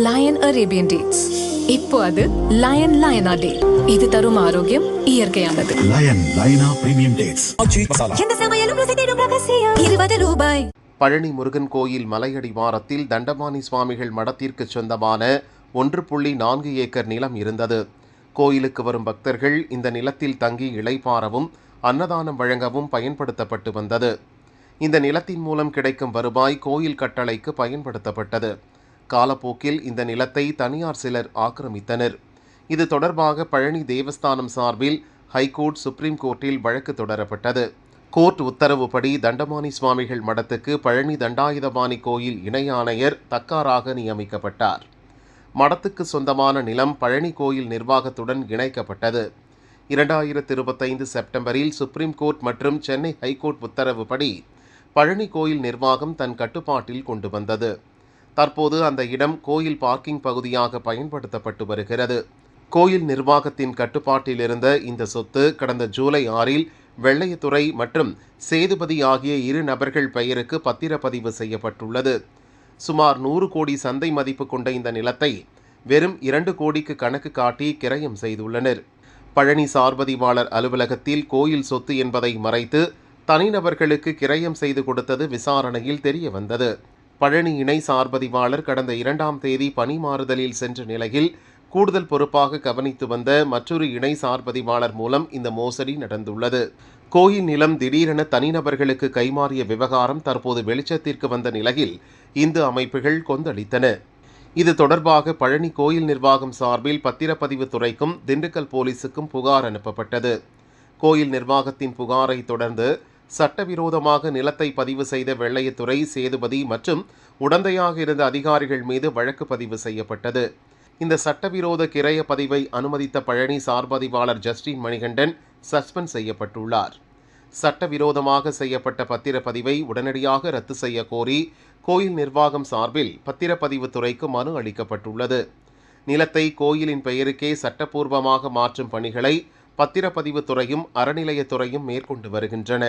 Line Arabian dates. இப்போ அது line லயனா டே. இது தரும் ஆரோக்கியம் இயற்கையானது. லயன் லயனா பிரீமியம் டேட்ஸ். எந்த சமையலும் ருசி தேடும் ரகசியம். ₹20. பழனி முருகன் கோயில் மலையடிவாரத்தில் தண்டபாணி சுவாமிகள் மடத்திற்கு சொந்தமான 1.4 ஏக்கர் நிலம் இருந்தது. கோயிலுக்கு வரும் பக்தர்கள் இந்த நிலத்தில் தங்கி இளைப்பாறவும் அன்னதானம் வழங்கவும் பயன்படுத்தப்பட்டு வந்தது. இந்த நிலத்தின் மூலம் கிடைக்கும் வருவாய் கோயில் கட்டளைக்கு பயன்படுத்தப்பட்டது. காலப்போக்கில் இந்த நிலத்தை தனியார் சிலர் ஆக்கிரமித்தனர். இது தொடர்பாக பழனி தேவஸ்தானம் சார்பில் ஹைகோர்ட், சுப்ரீம் கோர்ட்டில் வழக்கு தொடரப்பட்டது. கோர்ட் உத்தரவுப்படி தண்டபாணி சுவாமிகள் மடத்துக்கு பழனி தண்டாயுதபாணி கோயில் இணை ஆணையர் தக்காராக நியமிக்கப்பட்டார். மடத்துக்கு சொந்தமான நிலம் பழனி கோயில் நிர்வாகத்துடன் இணைக்கப்பட்டது. 2025 செப்டம்பரில் சுப்ரீம் கோர்ட் மற்றும் சென்னை ஹைகோர்ட் உத்தரவுப்படி பழனி கோயில் நிர்வாகம் தன் கட்டுப்பாட்டில் கொண்டு வந்தது. தற்போது அந்த இடம் கோயில் பார்க்கிங் பகுதியாக பயன்படுத்தப்பட்டு வருகிறது. கோயில் நிர்வாகத்தின் கட்டுப்பாட்டில் இருந்த இந்த சொத்து கடந்த ஜூலை 6இல் வெள்ளையத்துறை மற்றும் சேதுபதி ஆகிய 2 நபர்கள் பெயருக்கு பத்திரப்பதிவு செய்யப்பட்டுள்ளது. சுமார் 100 கோடி சந்தை மதிப்பு கொண்ட இந்த நிலத்தை வெறும் 2 கோடிக்கு கணக்கு காட்டி கிரயம் செய்துள்ளனர். பழனி சார்பதிவாளர் அலுவலகத்தில் கோயில் சொத்து என்பதை மறைத்து தனிநபர்களுக்கு கிரயம் செய்து கொடுத்தது விசாரணையில் தெரிய வந்தது. பழனி இணை சார்பதிவாளர் கடந்த 2ஆம் தேதி பணி மாறுதலில் சென்ற நிலையில் கூடுதல் பொறுப்பாக கவனித்து வந்த மற்றொரு இணை சார்பதிவாளர் மூலம் இந்த மோசடி நடந்துள்ளது. கோயில் நிலம் திடீரென தனிநபர்களுக்கு கைமாறிய விவகாரம் தற்போது வெளிச்சத்திற்கு வந்த நிலையில் இந்து அமைப்புகள் கொந்தளித்தன. இது தொடர்பாக பழனி கோயில் நிர்வாகம் சார்பில் பத்திரப்பதிவு துறைக்கும் திண்டுக்கல் போலீசுக்கும் புகார் அனுப்பப்பட்டது. கோயில் நிர்வாகத்தின் புகாரை தொடர்ந்து சட்டவிரோதமாக நிலத்தை பதிவு செய்த வெள்ளையத்துறை, சேதுபதி மற்றும் உடந்தையாக இருந்த அதிகாரிகள் மீது வழக்கு பதிவு செய்யப்பட்டது. இந்த சட்டவிரோத கிரய பதிவை அனுமதித்த பழனி சார்பதிவாளர் ஜஸ்டின் மணிகண்டன் சஸ்பெண்ட் செய்யப்பட்டுள்ளார். சட்டவிரோதமாக செய்யப்பட்ட பத்திரப்பதிவை உடனடியாக ரத்து செய்ய கோரி கோயில் நிர்வாகம் சார்பில் பத்திரப்பதிவு துறைக்கு மனு அளிக்கப்பட்டுள்ளது. நிலத்தை கோயிலின் பெயருக்கே சட்டப்பூர்வமாக மாற்றும் பணிகளை பத்திரப்பதிவு துறையும் அறநிலையத்துறையும் மேற்கொண்டு வருகின்றன.